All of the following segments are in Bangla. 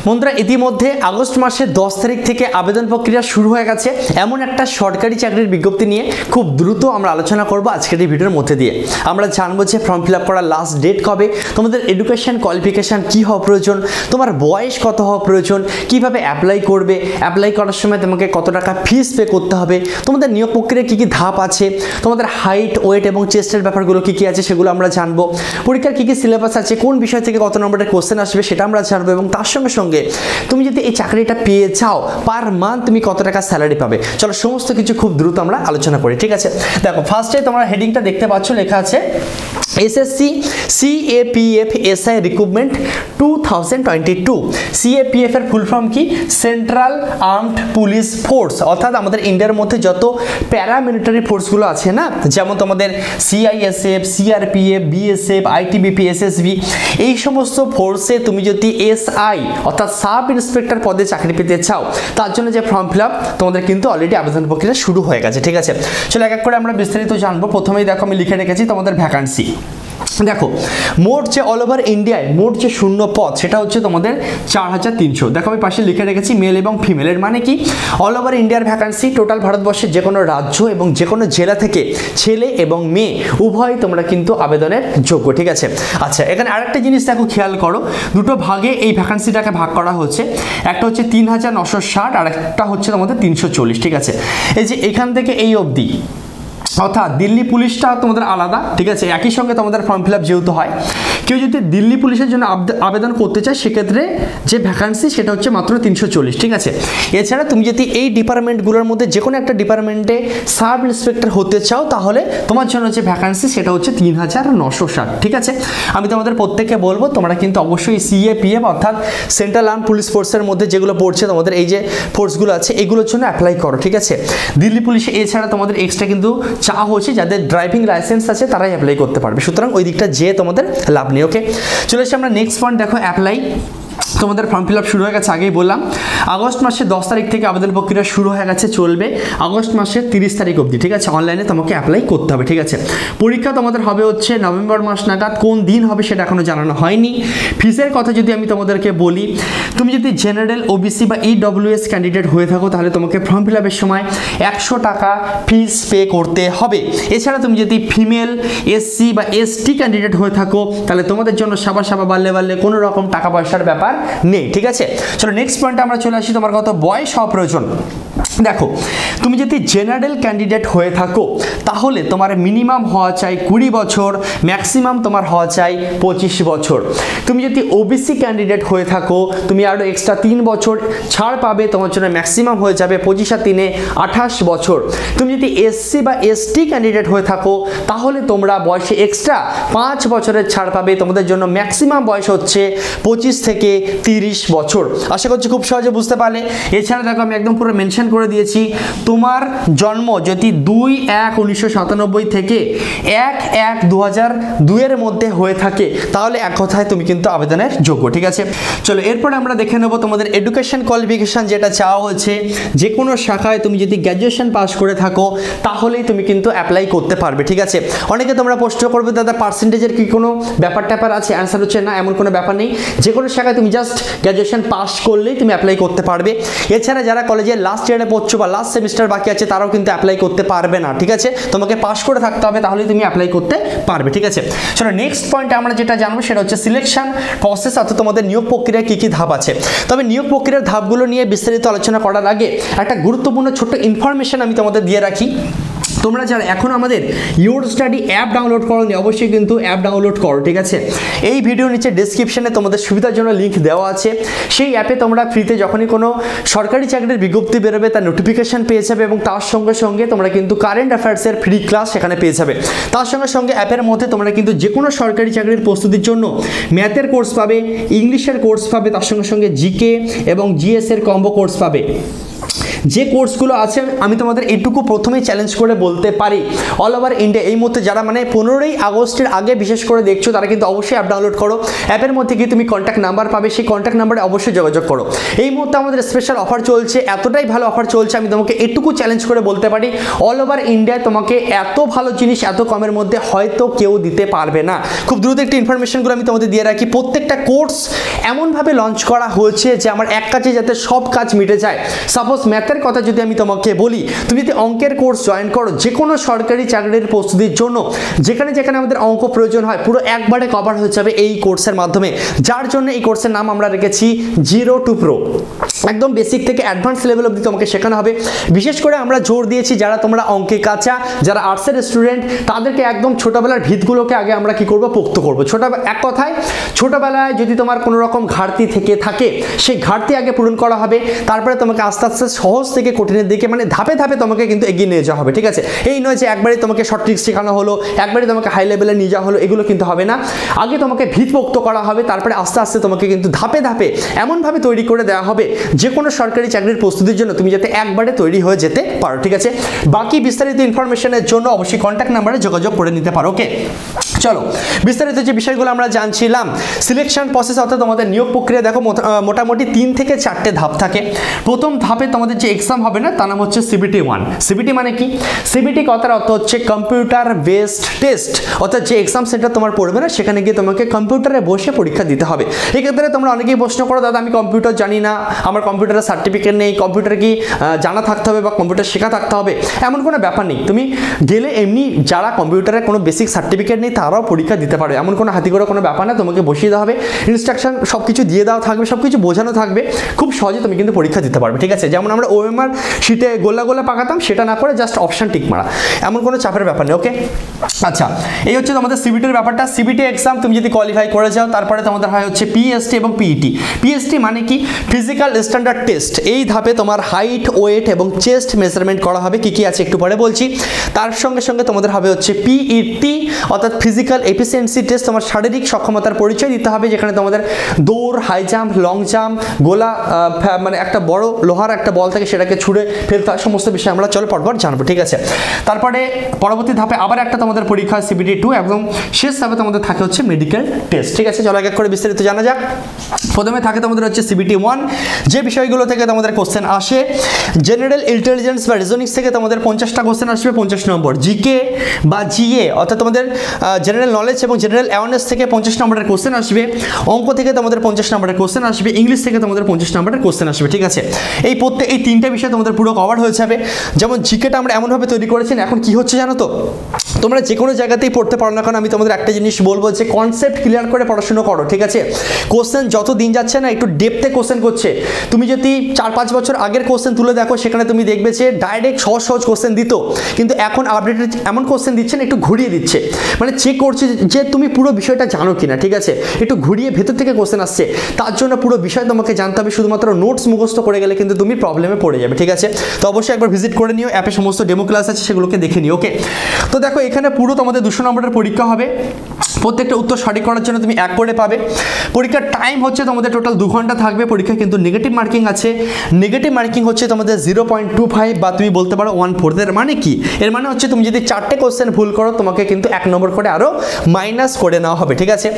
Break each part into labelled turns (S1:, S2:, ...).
S1: বন্ধুরা ইতিমধ্যে আগস্ট মাসের 10 তারিখ থেকে আবেদন প্রক্রিয়া শুরু হয়ে গেছে এমন একটা সরকারি চাকরির বিজ্ঞপ্তি নিয়ে খুব দ্রুত আমরা আলোচনা করব আজকের এই ভিডিওর মধ্যে দিয়ে। আমরা জানবো যে ফর্ম ফিল আপ করার লাস্ট ডেট কবে, তোমাদের এডুকেশন কোয়ালিফিকেশান কী হওয়া প্রয়োজন, তোমার বয়স কত হওয়া প্রয়োজন, কিভাবে অ্যাপ্লাই করবে, অ্যাপ্লাই করার সময় তোমাকে কত টাকা ফিস পে করতে হবে, তোমাদের নিয়োগ প্রক্রিয়ায় কী কী ধাপ আছে, তোমাদের হাইট ওয়েট এবং চেস্টের ব্যাপারগুলো কী কী আছে সেগুলো আমরা জানবো, পরীক্ষার কী কী সিলেবাস আছে, কোন বিষয় থেকে কত নম্বরের কোশ্চেন আসবে সেটা আমরা জানবো, এবং তার সঙ্গে সঙ্গে তুমি যদি এই চাকরিটা পেয়ে যাও পার মান্থ তুমি কত টাকা স্যালারি পাবে। চলো সমস্ত কিছু খুব দ্রুত আমরা আলোচনা করি, ঠিক আছে। দেখো ফার্স্টে তোমরা হেডিংটা দেখতে পাচ্ছ, লেখা আছে SSC CAPF SI recruitment 2022। CAPF এর ফুল ফর্ম কি? সেন্ট্রাল আর্মড পুলিশ ফোর্স, অর্থাৎ আমাদের ইন্ডিয়ার মধ্যে যত প্যারামিলিটারি ফোর্সগুলো আছে না, যেমন তোমাদের CISF, CRPF, BSF, ITBP, SSB, এই সমস্ত ফোর্সে তুমি যদি এসআই অর্থাৎ সাব ইন্সপেক্টর পদে চাকরি পেতে চাও তার জন্য যে ফর্ম ফিল আপ তোমাদের কিন্তু অলরেডি আবেদন প্রক্রিয়া শুরু হয়ে গেছে, ঠিক আছে। চলো এক এক করে আমরা বিস্তারিত জানবো। প্রথমেই দেখো আমি লিখে রেখেছি তোমাদের ভ্যাকান্সি। দেখো মোট যে অল ওভার ইন্ডিয়ায় মোট যে শূন্য পদ সেটা হচ্ছে তোমাদের 4300। দেখো আমি পাশে লিখে রেখেছি মেল এবং ফিমেলের, মানে কি অল ওভার ইন্ডিয়ার ভ্যাকান্সি, টোটাল ভারতবর্ষের যে কোনো রাজ্য এবং যে কোনো জেলা থেকে ছেলে এবং মেয়ে উভয় তোমরা কিন্তু আবেদনের যোগ্য, ঠিক আছে। আচ্ছা এখানে আরেকটা জিনিস দেখো খেয়াল করো, দুটো ভাগে এই ভ্যাকান্সিটাকে ভাগ করা হচ্ছে, একটা হচ্ছে 3960 আর একটা হচ্ছে তোমাদের 340, ঠিক আছে। এই যে এখান থেকে এই অবধি অর্থাৎ দিল্লি পুলিশটা তোমাদের আলাদা, ঠিক আছে, একই সঙ্গে তোমাদের ফর্ম ফিল আপ যেহেতু হয়, কেউ যদি দিল্লি পুলিশের জন্য আবেদন করতে চায় সেক্ষেত্রে যে ভ্যাকান্সি সেটা হচ্ছে মাত্র 340, ঠিক আছে। এছাড়া তুমি যদি এই ডিপার্টমেন্টগুলোর মধ্যে যে কোনো একটা ডিপার্টমেন্টে সাব ইন্সপেক্টর হতে চাও তাহলে তোমার জন্য যে ভ্যাকান্সি সেটা হচ্ছে 3960, ঠিক আছে। আমি তোমাদের প্রত্যেককে বলবো তোমরা কিন্তু অবশ্যই সিএপিএফ অর্থাৎ সেন্ট্রাল আর্ম পুলিশ ফোর্সের মধ্যে যেগুলো পড়ছে তোমাদের এই যে ফোর্সগুলো আছে এগুলোর জন্য অ্যাপ্লাই করো, ঠিক আছে। দিল্লি পুলিশে এছাড়া তোমাদের এক্সট্রা কিন্তু চা হচ্ছে যাদের ড্রাইভিং লাইসেন্স আছে তারাই অ্যাপ্লাই করতে পারবে, সুতরাং ওই দিকটা যে তোমাদের লাভ নেই, ওকে। চলে এসে আমরা নেক্সট পয়েন্ট দেখো, অ্যাপ্লাই। তোমাদের ফর্ম ফিল আপ শুরু হয়ে গেছে, আগেই বললাম আগস্ট মাসের 10 তারিখ থেকে আবেদন প্রক্রিয়া শুরু হয়ে গেছে, চলবে আগস্ট মাসের 30 তারিখ অবধি, ঠিক আছে। অনলাইনে তোমাকে অ্যাপ্লাই করতে হবে, ঠিক আছে। পরীক্ষা তোমাদের হবে হচ্ছে নভেম্বর মাস নাগাদ, কোন দিন হবে সেটা এখনো জানানো হয়নি। ফিসের কথা যদি আমি তোমাদেরকে বলি, তুমি যদি জেনারেল ওবিসি বা ইডব্লিউএস ক্যান্ডিডেট হয়ে থাকো তাহলে তোমাকে ফর্ম ফিল আপের সময় 100 টাকা ফিস পে করতে হবে। এছাড়া তুমি যদি ফিমেল এসসি বা এসটি ক্যান্ডিডেট হয়ে থাকো তাহলে তোমাদের জন্য সাবা বাড়লে কোনো রকম টাকা পয়সার ব্যাপার নেই, ঠিক আছে। চলো নেক্সট পয়েন্টে আমরা চলে আসি, তোমার কত বয়স হওয়া প্রয়োজন। দেখো তুমি যদি জেনারেল ক্যান্ডিডেট হয়ে থাকো তাহলে তোমার মিনিমাম হওয়া চাই 20 বছর, ম্যাক্সিমাম তোমার হওয়া চাই 25 বছর। তুমি যদি ওবিসি ক্যান্ডিডেট হয়ে থাকো তুমি আরও এক্সট্রা 3 বছর ছাড় পাবে, তোমার জন্য ম্যাক্সিমাম হয়ে যাবে 25 আর 3 28 বছর। তুমি যদি এসসি বা এসটি ক্যান্ডিডেট হয়ে থাকো তাহলে তোমরা বয়সে এক্সট্রা 5 বছরের ছাড় পাবে, তোমাদের জন্য ম্যাক্সিমাম বয়স হচ্ছে 25 থেকে 30 বছর। আশা করছি খুব সহজে বুঝতে পারলে। এছাড়া দেখো আমি একদম পুরো মেনশন করে দিয়েছি, তোমার জন্ম যদি 2-1-1997 থেকে 1-1-2002 এর মধ্যে হয়ে থাকে তাহলে এক কথায় তুমি কিন্তু আবেদনের যোগ্য, ঠিক আছে। চলো এরপরে আমরা দেখে নেব তোমাদের এডুকেশন কোয়ালিফিকেশান যেটা চাওয়া হচ্ছে, যে কোনো শাখায় তুমি যদি গ্র্যাজুয়েশন পাস করে থাকো তাহলেই তুমি কিন্তু অ্যাপ্লাই করতে পারবে, ঠিক আছে। অনেকে তোমরা প্রশ্ন করবে দাদা পার্সেন্টেজের কি কোনো ব্যাপার আছে? অ্যান্সার হচ্ছে না, এমন কোনো ব্যাপার নেই, যে কোনো শাখায় তুমি জাস্ট গ্র্যাজুয়েশন পাস করলেই তুমি অ্যাপ্লাই করতে পারবে। এছাড়া যারা কলেজের লাস্ট ইয়ারে পড়ছো বা লাস্ট সেমিস্টার বাকি আছে তারাও কিন্তু অ্যাপ্লাই করতে পারবে না, ঠিক আছে। তোমাকে পাস করে থাকতে হবে তাহলেই তুমি অ্যাপ্লাই করতে পারবে, ঠিক আছে। চলো নেক্সট পয়েন্টে আমরা যেটা জানবো সেটা হচ্ছে সিলেকশন প্রসেস, অর্থাৎ তোমাদের নিয়োগ প্রক্রিয়ায় কী কী ধাপ আছে। তবে নিয়োগ প্রক্রিয়ার ধাপগুলো নিয়ে বিস্তারিত আলোচনা করার আগে একটা গুরুত্বপূর্ণ ছোট্ট ইনফরমেশন আমি তোমাদের দিয়ে রাখি। তোমরা যারা এখন আমাদের ইউর স্টাডি অ্যাপ ডাউনলোড করোনি অবশ্যই কিন্তু অ্যাপ ডাউনলোড করো, ঠিক আছে। এই ভিডিও নিচে ডেসক্রিপশনে তোমাদের সুবিধার জন্য লিঙ্ক দেওয়া আছে, সেই অ্যাপে তোমরা ফ্রিতে যখনই কোনো সরকারি চাকরির বিজ্ঞপ্তি বেরোবে তার নোটিফিকেশান পেয়ে যাবে, এবং তার সঙ্গে সঙ্গে তোমরা কিন্তু কারেন্ট অ্যাফেয়ার্সের ফ্রি ক্লাস সেখানে পেয়ে যাবে। তার সঙ্গে সঙ্গে অ্যাপের মধ্যে তোমরা কিন্তু যে কোনো সরকারি চাকরির প্রস্তুতির জন্য ম্যাথের কোর্স পাবে, ইংলিশের কোর্স পাবে, তার সঙ্গে সঙ্গে জিকে এবং জিএস এর কম্বো কোর্স পাবে। যে কোর্সগুলো আছে আমি তোমাদের এইটুকু প্রথমেই চ্যালেঞ্জ করে বলতে পারি, অল ওভার ইন্ডিয়া এই মুহূর্তে যারা মানে 15ই আগস্টের আগে বিশেষ করে দেখছো তারা কিন্তু অবশ্যই অ্যাপ ডাউনলোড করো। অ্যাপের মধ্যে গিয়ে তুমি কন্ট্যাক্ট নাম্বার পাবে, সেই কন্ট্যাক্ট নাম্বারে অবশ্যই যোগাযোগ করো। এই মুহূর্তে আমাদের স্পেশাল অফার চলছে, এতটাই ভালো অফার চলছে আমি তোমাকে এটুকু চ্যালেঞ্জ করে বলতে পারি, অল ওভার ইন্ডিয়ায় তোমাকে এত ভালো জিনিস এত কমের মধ্যে হয়তো কেউ দিতে পারবে না। খুব দ্রুত একটি ইনফরমেশনগুলো আমি তোমাদের দিয়ে রাখি, প্রত্যেকটা কোর্স এমনভাবে লঞ্চ করা হয়েছে যে আমার এক কাজে যাতে সব কাজ মিটে যায়। সাপোজ ম্যাথের কথা যদি আমি তোমাকে বলি, তুমি যদি অঙ্কের কোর্স জয়েন করো যে কোনো সরকারি চাকরির প্রস্তুতির জন্য, যেখানে যেখানে আমাদের অঙ্ক প্রয়োজন হয় পুরো একবারে কভার হয়ে যাবে এই কোর্সের মাধ্যমে, যার জন্য এই কোর্সের নাম আমরা রেখেছি 0 to Pro। একদম বেসিক থেকে অ্যাডভান্স লেভেল অবধি তোমাকে শেখানো হবে। বিশেষ করে আমরা জোর দিয়েছি যারা তোমরা অঙ্কে কাঁচা, যারা আর্টসের স্টুডেন্ট, তাদেরকে একদম ছোটবেলার ভিতগুলোকে আগে আমরা কি করব, পোক্ত করব। এক কথায় ছোটবেলায় যদি তোমার কোনো রকম ঘাটতি থেকে থাকে সেই ঘাটতি আগে পূরণ করা হবে, তারপরে তোমাকে আস্তে আস্তে সহজ থেকে কঠিনের দিকে মানে ধাপে ধাপে তোমাকে কিন্তু এগিয়ে নিয়ে যাওয়া হবে, ঠিক আছে? এই নয় যে একবারে তোমাকে শর্ট ট্রিক্স শেখানো হলো, একবারে তোমাকে হাই লেভেলে নিয়ে যাওয়া হলো, এগুলো কিন্তু হবে না। আগে তোমাকে ভিতপোক্ত করা হবে, তারপরে আস্তে আস্তে তোমাকে কিন্তু ধাপে ধাপে এমনভাবে তৈরি করে দেওয়া হবে যে কোনো সরকারি চাকরির প্রস্তুতির জন্য তুমি যাতে একবারে তৈরি হয়ে যেতে পারো, ঠিক আছে? বাকি বিস্তারিত ইনফরমেশনের জন্য অবশ্যই কন্ট্যাক্ট নাম্বারে যোগাযোগ করে নিতে পারো। ওকে, চলো বিস্তারিত যে বিষয়গুলো আমরা জানছিলাম, সিলেকশন প্রসেস অর্থাৎ তোমাদের নিয়োগ প্রক্রিয়া দেখো মোটামুটি 3 থেকে 4টে ধাপ থাকে। প্রথম ধাপে তোমাদের যে এক্সাম হবে না তার নাম হচ্ছে CBT 1। CBT মানে কি? CBT কথার অর্থ হচ্ছে কম্পিউটার বেসড টেস্ট, অর্থাৎ যে এক্সাম সেন্টার তোমার পড়বে না সেখানে গিয়ে তোমাকে কম্পিউটারে বসে পরীক্ষা দিতে হবে। এক্ষেত্রে তোমরা অনেকেই প্রশ্ন করো, দাদা আমি কম্পিউটার জানি না, আমার কম্পিউটারের সার্টিফিকেট নেই, কম্পিউটার কি জানা থাকতে হবে বা কম্পিউটার শেখা থাকতে হবে? এমন কোনো ব্যাপার নেই। তুমি গেলে এমনি যারা কম্পিউটারের কোনো বেসিক সার্টিফিকেট নেই তারাও পরীক্ষা দিতে পারো, এমন কোনো হাতি করে কোনো ব্যাপার না। তোমাকে বসিয়ে দেওয়া হবে, ইনস্ট্রাকশন সব কিছু দিয়ে দেওয়া থাকবে, সব কিছু বোঝানো থাকবে, খুব সহজে তুমি কিন্তু পরীক্ষা দিতে পারবে, ঠিক আছে? যেমন আমরা OMR শীটে গোলা গোলা পাকাতাম সেটা না করে জাস্ট অপশন টিক মারা, এমন কোনো চাপের ব্যাপার নেই। ওকে, আচ্ছা এই হচ্ছে তোমাদের CBTর ব্যাপারটা। CBT এক্সাম তুমি যদি কোয়ালিফাই করে যাও তারপরে তোমাদের হয় হচ্ছে PST এবং PET। PST মানে কি? Physical standard test. এই ধাপে তোমার হাইট, ওয়েট এবং চেস্ট মেজারমেন্ট করা হবে, কি কি আছে একটু পরে বলছি। তার সঙ্গে সঙ্গে তোমাদের হবে হচ্ছে PET অর্থাৎ ফিজিক্যাল এফিসিয়েন্সি টেস্ট, তোমার শারীরিক সক্ষমতার পরিচয় দিতে হবে, যেখানে তোমাদের দৌড়, হাই জাম্প, লং জাম্প, গোলা মানে একটা বড় লোহার একটা বল থেকে সেটাকে ছুঁড়ে ফেলতে হয়, সমস্ত বিষয় আমরা চলো পরপর জানবো, ঠিক আছে? তারপরে পরবর্তী ধাপে আবার একটা তোমাদের পরীক্ষা CBT 2 এবং শেষ ধাপে তোমাদের থাকে হচ্ছে মেডিকেল টেস্ট, ঠিক আছে? চলো এক এক করে বিস্তারিত জানা যাক। প্রথমে থাকে তোমাদের হচ্ছে CBT 1, যে বিষয়গুলো থেকে তোমাদের কোশ্চেন আসে। জেনারেল ইন্টেলিজেন্স বা রিজনিংস থেকে তোমাদের 50টা কোশ্চেন আসবে, 50 নম্বর। জিকে বা জিএ অর্থাৎ তোমাদের জেনারেল নলেজ এবং জেনারেল অ্যাওয়ারনেস থেকে 50 নম্বরের কোশ্চেন আসবে। অঙ্ক থেকে তোমাদের 50 নম্বরের কোশ্চেন আসবে। ইংলিশ থেকে তোমাদের 50 নম্বরের কোশ্চেন আসবে, ঠিক আছে? এই তিনটে বিষয় তোমাদের পুরো কভার হয়ে যাবে। যেমন জিকেটা আমরা এমনভাবে তৈরি করেছেন, এখন কি হচ্ছে জানো তো, তোমরা যে কোনো জায়গাতেই পড়তে পারো না কারণ আমি তোমাদের একটা জিনিস বলবো যে কনসেপ্ট ক্লিয়ার করে পড়াশোনা করো, ঠিক আছে? কোশ্চেন যত দিন যাচ্ছে না একটু ডেপথে কোশ্চেন করছে। তুমি যদি 4-5 বছর আগের কোশ্চেন তুলে দেখো সেখানে তুমি দেখবে যে ডাইরেক্ট সহজ সহজ কোশ্চেন দিত, কিন্তু এখন আপডেটেড এমন কোশ্চেন দিচ্ছেন একটু ঘুরিয়ে দিচ্ছে, মানে চেক করছে যে তুমি পুরো বিষয়টা জানো কিনা, ঠিক আছে? একটু ঘুরিয়ে ভেতর থেকে কোশ্চেন আসছে, তার জন্য পুরো বিষয় তোমাকে জানতে হবে। শুধুমাত্র নোটস মুখস্থ করে গেলে কিন্তু তুমি প্রবলেমে পড়ে যাবে, ঠিক আছে? তো অবশ্যই একবার ভিজিট করে নিও, অ্যাপে সমস্ত ডেমো ক্লাস আছে সেগুলোকে দেখে নিও। ওকে, তো দেখো এখানে পুরো তোমাদের 200 নম্বরের পরীক্ষা হবে। প্রত্যেকটা উত্তর সঠিক করার জন্য তুমি 1 করে পাবে। পরীক্ষার টাইম হচ্ছে তোমাদের টোটাল 2 ঘন্টা থাকবে। পরীক্ষা কিন্তু নেগেটিভ মার্কিং আছে। নেগেটিভ মার্কিং হচ্ছে তোমাদের 0.25 বা তুমি বলতে পারো 1/4। এর মানে কি? এর মানে হচ্ছে তুমি যদি 4টে কোশ্চেন ভুল করো তোমাকে কিন্তু 1 নম্বর করে আরও মাইনাস করে নেওয়া হবে, ঠিক আছে?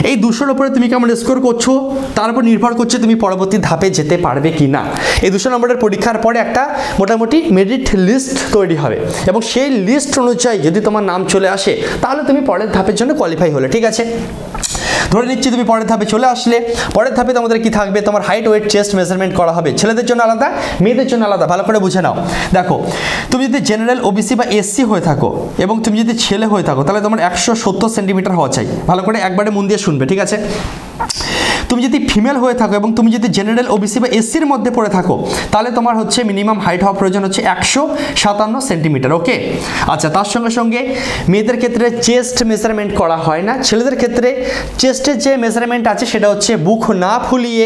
S1: এই 200-র উপরে তুমি কেমন স্কোর করছো তার উপর নির্ভর করছে তুমি পরবর্তী ধাপে যেতে পারবে কি না। এই 200 নম্বরের পরীক্ষার পরে একটা মোটামুটি মেরিট লিস্ট তৈরি হবে এবং সেই লিস্ট অনুযায়ী যদি তোমার নাম চলে আসে তাহলে তুমি পরের ধাপের জন্য কোয়ালিফাই হলে, ঠিক আছে? ধরে নিচ্ছি তুমি পরের ধাপে চলে আসলে। পরের ধাপে তোমাদের কি থাকবে, তোমার হাইট, ওয়েট, চেস্ট মেজারমেন্ট করা হবে। ছেলেদের জন্য আলাদা, মেয়েদের জন্য আলাদা। ভালো করে বুঝে নাও। দেখো তুমি যদি জেনারেল, ওবিসি বা এসসি হয়ে থাকো এবং তুমি যদি ছেলে হয়ে থাকো তাহলে তোমার 170 সেন্টিমিটার হওয়া চাই। ভালো করে একবারে মন দিয়ে শুনবে, ঠিক আছে? তুমি যদি ফিমেল হয়ে থাকো এবং তুমি যদি জেনারেল, ওবিসি বা এসসির মধ্যে পড়ে থাকো তাহলে তোমার হচ্ছে মিনিমাম হাইট হওয়া প্রয়োজন হচ্ছে 157 সেন্টিমিটার। ওকে, আচ্ছা তার সঙ্গে সঙ্গে মেয়েদের ক্ষেত্রে চেস্ট মেজারমেন্ট করা হয় না। ছেলেদের ক্ষেত্রে চেস্টের যে মেজারমেন্ট আছে সেটা হচ্ছে বুক না ফুলিয়ে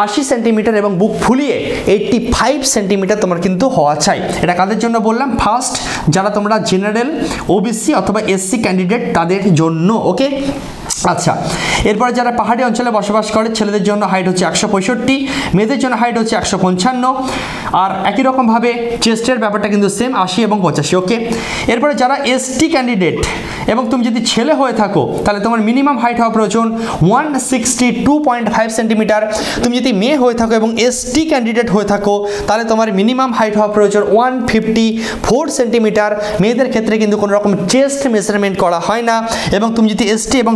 S1: 80 সেন্টিমিটার এবং বুক ফুলিয়ে 85 সেন্টিমিটার তোমার কিন্তু হওয়া চাই। এটা কাদের জন্য বললাম? ফার্স্ট যারা তোমরা জেনারেল, ওবিসি অথবা এসসি ক্যান্ডিডেট তাদের জন্য। ওকে, আচ্ছা, এরপরে যারা পাহাড়ি অঞ্চলে বসবাস করে ছেলেদের জন্য হাইট হচ্ছে 165, মেয়েদের জন্য হাইট হচ্ছে 155, আর একই রকমভাবে চেস্টের ব্যাপারটা কিন্তু সেম 80 এবং 85। ওকে, এরপরে যারা এসটি ক্যান্ডিডেট এবং তুমি যদি ছেলে হয়ে থাকো তাহলে তোমার মিনিমাম হাইট হওয়া প্রয়োজন 162.5 সেন্টিমিটার। তুমি যদি মেয়ে হয়ে থাকো এবং এসটি ক্যান্ডিডেট হয়ে থাকো তাহলে তোমার মিনিমাম হাইট হওয়া প্রয়োজন 154 সেন্টিমিটার। মেয়েদের ক্ষেত্রে কিন্তু কোনো রকম চেস্ট মেজারমেন্ট করা হয় না। এবং তুমি যদি এসটি এবং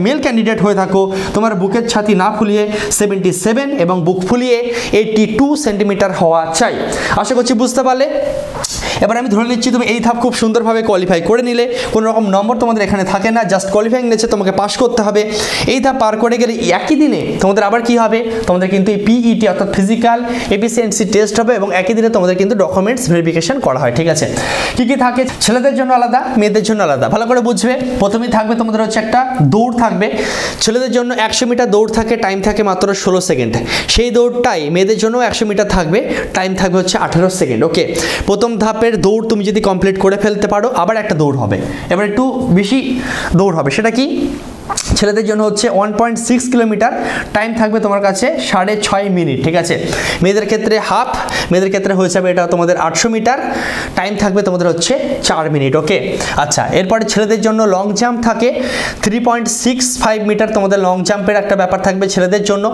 S1: মেল ক্যান্ডিডেট হয়ে থাকো তোমার বুকের ছাতি না ফুলিয়ে 77 এবং বুক ফুলিয়ে 82 সেন্টিমিটার হওয়া চাই। আশা করছি বুঝতে পারলে। এবার আমি ধরে নিচ্ছি তুমি এই ধাপ খুব সুন্দরভাবে কোয়ালিফাই করে নিলে, কোনো রকম নম্বর তোমাদের এখানে থাকে না, জাস্ট কোয়ালিফাইং নিচ্ছে, তোমাকে পাস করতে হবে। এই ধাপ পার করে গেলে একই দিনে তোমাদের আবার কি হবে, তোমাদের কিন্তু এই পিইটি অর্থাৎ ফিজিক্যাল এফিসিয়েন্সি টেস্ট হবে এবং একই দিনে তোমাদের কিন্তু ডকুমেন্টস ভেরিফিকেশন করা হয়। ঠিক আছে, কি কি থাকে ছেলেদের জন্য আলাদা, মেয়েদের জন্য আলাদা, ভালো করে বুঝবে। প্রথমেই থাকবে তোমাদের হচ্ছে একটা দৌড় থাকবে। ছেলেদের জন্য 100 মিটার দৌড় থাকে, টাইম থাকে মাত্র 16 সেকেন্ড। সেই দৌড়টাই মেয়েদের জন্য 100 মিটার থাকবে, টাইম থাকবে হচ্ছে 18 সেকেন্ড। ওকে, প্রথম ধাপের দৌড় তুমি যদি কমপ্লিট করে ফেলতে পারো আবার একটা দৌড় হবে, এবার একটু বেশি দৌড় হবে। সেটা কি, ছেলেদের জন্য হচ্ছে 1.6 কিলোমিটার, টাইম থাকবে তোমার কাছে 6.5 মিনিট। ঠিক আছে, মেয়েদের ক্ষেত্রে হাফ, মেয়েদের ক্ষেত্রে হয়ে যাবে এটা তোমাদের 800 মিটার, টাইম থাকবে তোমাদের হচ্ছে 4 মিনিট। ওকে, আচ্ছা, এরপরে ছেলেদের জন্য লং জাম্প থাকে 3.65 মিটার, তোমাদের লং জাম্পের একটা ব্যাপার থাকবে ছেলেদের জন্য।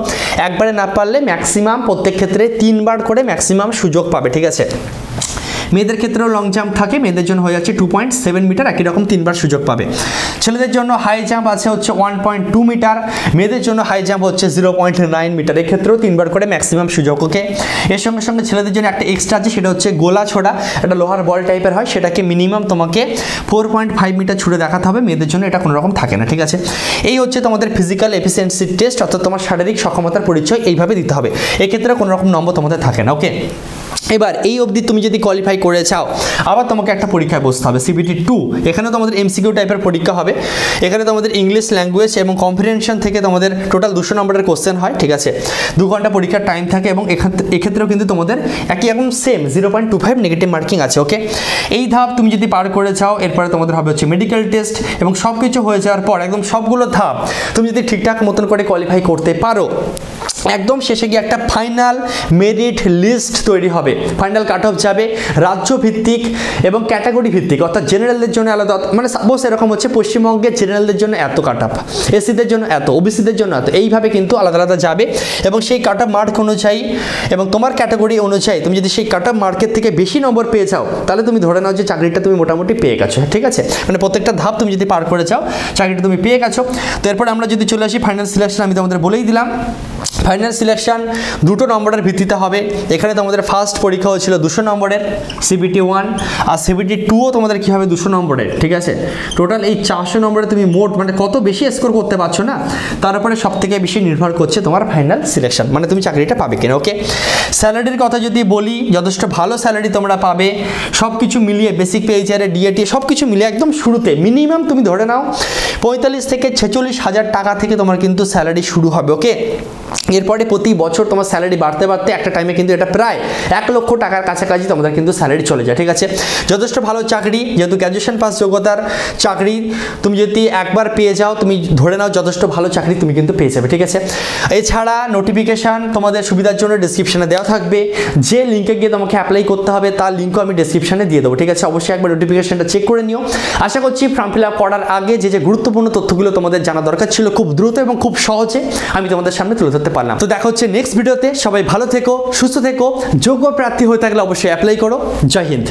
S1: একবারে না পারলে ম্যাক্সিমাম প্রত্যেক ক্ষেত্রে 3 বার করে ম্যাক্সিমাম সুযোগ পাবে। ঠিক আছে, মেয়েদের ক্ষেত্রেও লং জাম্প থাকে, মেয়েদের জন্য হয়ে যাচ্ছে 2.7 মিটার, একই রকম 3 বার সুযোগ পাবে। ছেলেদের জন্য হাই জাম্প আছে হচ্ছে 1.2 মিটার, মেয়েদের জন্য হাই জাম্প হচ্ছে 0.9 মিটার, এক্ষেত্রেও 3 বার করে ম্যাক্সিমাম সুযোগ। ওকে, এর সঙ্গে সঙ্গে ছেলেদের জন্য একটা এক্সট্রা আছে, সেটা হচ্ছে গোলা ছোড়া, একটা লোহার বল টাইপের হয়, সেটাকে মিনিমাম তোমাকে 4.5 মিটার ছুড়ে দেখাতে হবে, মেয়েদের জন্য এটা কোনো রকম থাকে না। ঠিক আছে, এই হচ্ছে তোমাদের ফিজিক্যাল এফিসিয়েন্সি টেস্ট, অর্থাৎ তোমার শারীরিক সক্ষমতার পরিচয় এইভাবে দিতে হবে, এক্ষেত্রে কোনো রকম নম্বর তোমাদের থাকে না। ওকে, এবার এই অবধি তুমি যদি কোয়ালিফাই করে চাও আবার তোমাকে একটা পরীক্ষায় বসতে হবে, CBT 2। এখানে তোমাদের MCQ টাইপের পরীক্ষা হবে। এখানে তোমাদের ইংলিশ ল্যাঙ্গুয়েজ এবং কম্প্রিহেনশন থেকে তোমাদের টোটাল 200 নম্বরের কোশ্চেন হয়। ঠিক আছে, 2 ঘন্টা পরীক্ষার টাইম থাকে এবং এক্ষেত্রেও কিন্তু তোমাদের একই রকম সেম 0.25 নেগেটিভ মার্কিং আছে। ওকে, এই ধাপ তুমি যদি পার করে চাও এরপরে তোমাদের হবে হচ্ছে মেডিকেল টেস্ট, এবং সব কিছু হয়ে যাওয়ার পর একদম সবগুলো ধাপ তুমি যদি ঠিকঠাক মতন করে কোয়ালিফাই করতে পারো, একদম শেষে গিয়ে একটা ফাইনাল মেরিট লিস্ট তৈরি হবে, ফাইনাল কাট অফ যাবে রাজ্য ভিত্তিক এবং ক্যাটাগরি ভিত্তিক, অর্থাৎ জেনারেলদের জন্য আলাদা, মানে সাপোজ এরকম হচ্ছে পশ্চিমবঙ্গের জেনারেলদের জন্য এত কাট অফ, এসসিদের জন্য এত, ওবিসিদের জন্য এত, এইভাবে কিন্তু আলাদা আলাদা যাবে। এবং সেই কাট অফ মার্ক অনুযায়ী এবং তোমার ক্যাটাগরি অনুযায়ী তুমি যদি সেই কাট অফ মার্কের থেকে বেশি নম্বর পেয়ে যাও তাহলে তুমি ধরে নাও যে চাকরিটা তুমি মোটামুটি পেয়ে গেছো। ঠিক আছে, মানে প্রত্যেকটা ধাপ তুমি যদি পার করে যাও চাকরিটা তুমি পেয়ে গেছো। তো এরপর আমরা যদি চলে আসি ফাইনাল সিলেকশন, আমি তোমাদের বলেই দিলাম ফাইনাল সিলেকশন 2টো নম্বরের ভিত্তিতে হবে। এখানে তোমাদের ফার্স্ট পরীক্ষা হয়েছিল 200 নম্বরের CBT 1, আর CBT 2ও তোমাদের কী হবে 200 নম্বরের। ঠিক আছে, টোটাল এই 400 নম্বরে তুমি মোট মানে কত বেশি স্কোর করতে পারছো না, তার উপরে সব থেকে বেশি নির্ভর করছে তোমার ফাইনাল সিলেকশন, মানে তুমি চাকরিটা পাবে কিনা। ওকে, স্যালারির কথা যদি বলি, যথেষ্ট ভালো স্যালারি তোমরা পাবে, সব কিছু মিলিয়ে বেসিক পে, HRA, DAT সব কিছু মিলিয়ে একদম শুরুতে মিনিমাম তুমি ধরে নাও 45 থেকে 46 হাজার টাকা থেকে তোমার কিন্তু স্যালারি শুরু হবে। ওকে, এরপরে প্রতি বছর তোমার স্যালারি বাড়তে বাড়তে একটা টাইমে কিন্তু এটা প্রায় 1 লক্ষ টাকার কাছাকাছি তোমাদের কিন্তু স্যালারি চলে যায়। ঠিক আছে, যথেষ্ট ভালো চাকরি, যেহেতু গ্র্যাজুয়েশন পাস যোগ্যতার চাকরি, তুমি যদি একবার পেয়ে যাও তুমি ধরে নাও যথেষ্ট ভালো চাকরি তুমি কিন্তু পেয়ে যাবে। ঠিক আছে, এছাড়া নোটিফিকেশান তোমাদের সুবিধার জন্য ডিসক্রিপশানে দেওয়া থাকবে, যে লিঙ্কে গিয়ে তোমাকে অ্যাপ্লাই করতে হবে তার লিঙ্কও আমি ডিসক্রিপশানে দিয়ে দেবো। ঠিক আছে, অবশ্যই একবার নোটিফিকেশানটা চেক করে নিও। আশা করছি ফর্ম ফিল আপ করার আগে যে গুরুত্বপূর্ণ তথ্যগুলো তোমাদের জানা দরকার ছিল খুব দ্রুত এবং খুব সহজে আমি তোমাদের সামনে তুলে ধরতে পারলাম। তো দেখা হচ্ছে নেক্সট ভিডিওতে, সবাই ভালো থেকো, সুস্থ থেকো, যোগ্য প্রার্থী হয়ে থাকলে অবশ্যই অ্যাপ্লাই করো। জয় হিন্দ।